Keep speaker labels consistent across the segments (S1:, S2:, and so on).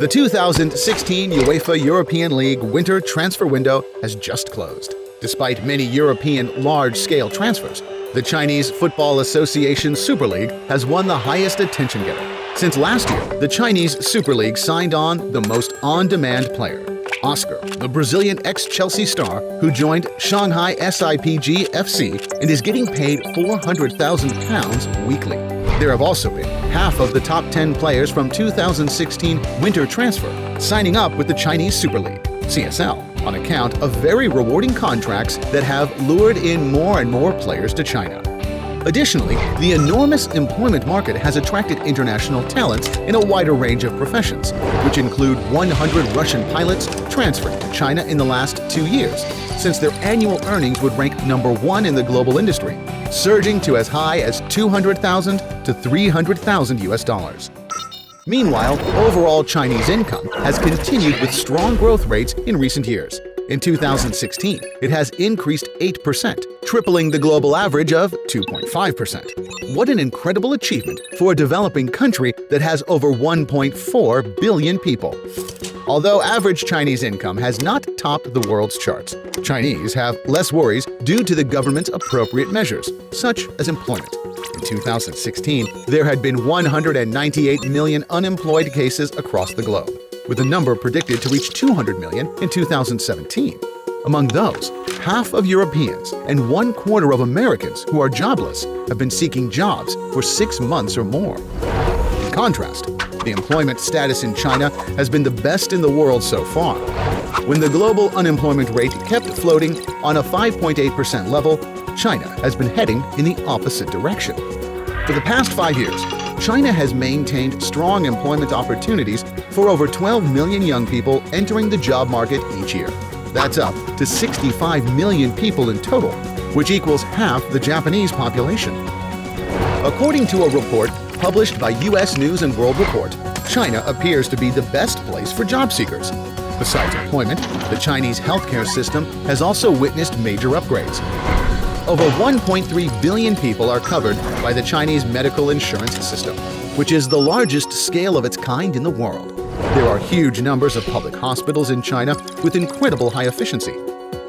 S1: The 2016 UEFA European League winter transfer window has just closed. Despite many European large-scale transfers, the Chinese Football Association Super League has won the highest attention getter. Since last year, the Chinese Super League signed on the most on-demand player, Oscar, the Brazilian ex-Chelsea star who joined Shanghai SIPG FC and is getting paid £400,000 weekly. There have also been half of the top 10 players from 2016 winter transfer signing up with the Chinese Super League, CSL, on account of very rewarding contracts that have lured in more and more players to China. Additionally, the enormous employment market has attracted international talents in a wider range of professions, which include 100 Russian pilots transferred to China in the last 2 years, since their annual earnings would rank #1 in the global industry, surging to as high as $200,000 to $300,000. Meanwhile, overall Chinese income has continued with strong growth rates in recent years. In 2016, it has increased 8%, tripling the global average of 2.5%. What an incredible achievement for a developing country that has over 1.4 billion people. Although average Chinese income has not topped the world's charts, Chinese have less worries due to the government's appropriate measures, such as employment. In 2016, there had been 198 million unemployed cases across the globe, with the number predicted to reach 200 million in 2017. Among those, half of Europeans and 1/4 of Americans who are jobless have been seeking jobs for 6 months or more. In contrast, the employment status in China has been the best in the world so far. When the global unemployment rate kept floating on a 5.8% level, China has been heading in the opposite direction. For the past 5 years, China has maintained strong employment opportunities for over 12 million young people entering the job market each year. That's up to 65 million people in total, which equals half the Japanese population. According to a report published by U.S. News & World Report, China appears to be the best place for job seekers. Besides employment, the Chinese healthcare system has also witnessed major upgrades. Over 1.3 billion people are covered by the Chinese medical insurance system, which is the largest scale of its kind in the world. There are huge numbers of public hospitals in China with incredible high efficiency.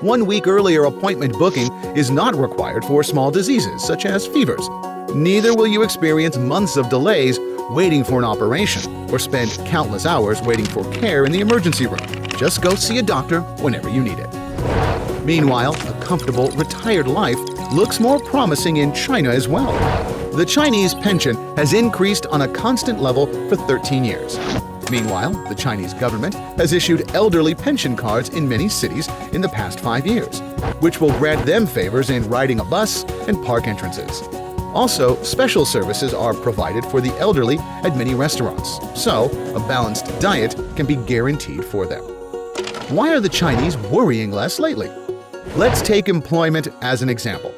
S1: 1 week earlier appointment booking is not required for small diseases such as fevers. Neither will you experience months of delays waiting for an operation or spend countless hours waiting for care in the emergency room. Just go see a doctor whenever you need it. Meanwhile, a comfortable, retired life looks more promising in China as well. The Chinese pension has increased on a constant level for 13 years. Meanwhile, the Chinese government has issued elderly pension cards in many cities in the past 5 years, which will grant them favors in riding a bus and park entrances. Also, special services are provided for the elderly at many restaurants, so a balanced diet can be guaranteed for them. Why are the Chinese worrying less lately? Let's take employment as an example.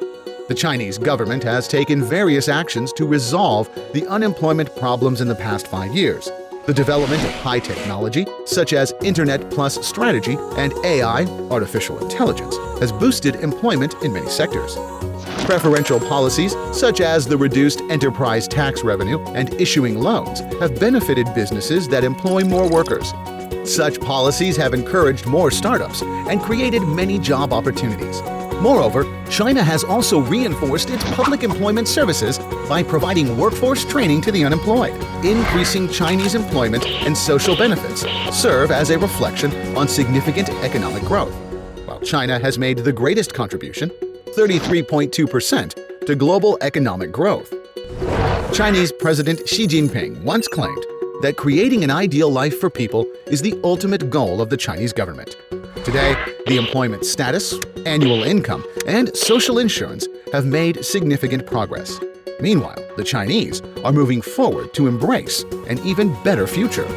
S1: The Chinese government has taken various actions to resolve the unemployment problems in the past 5 years. The development of high technology, such as Internet Plus strategy and AI, artificial intelligence, has boosted employment in many sectors. Preferential policies, such as the reduced enterprise tax revenue and issuing loans, have benefited businesses that employ more workers. Such policies have encouraged more startups and created many job opportunities. Moreover, China has also reinforced its public employment services by providing workforce training to the unemployed. Increasing Chinese employment and social benefits serve as a reflection on significant economic growth, while China has made the greatest contribution, 33.2%, to global economic growth. Chinese President Xi Jinping once claimed that creating an ideal life for people is the ultimate goal of the Chinese government. Today, the employment status, annual income, and social insurance have made significant progress. Meanwhile, the Chinese are moving forward to embrace an even better future.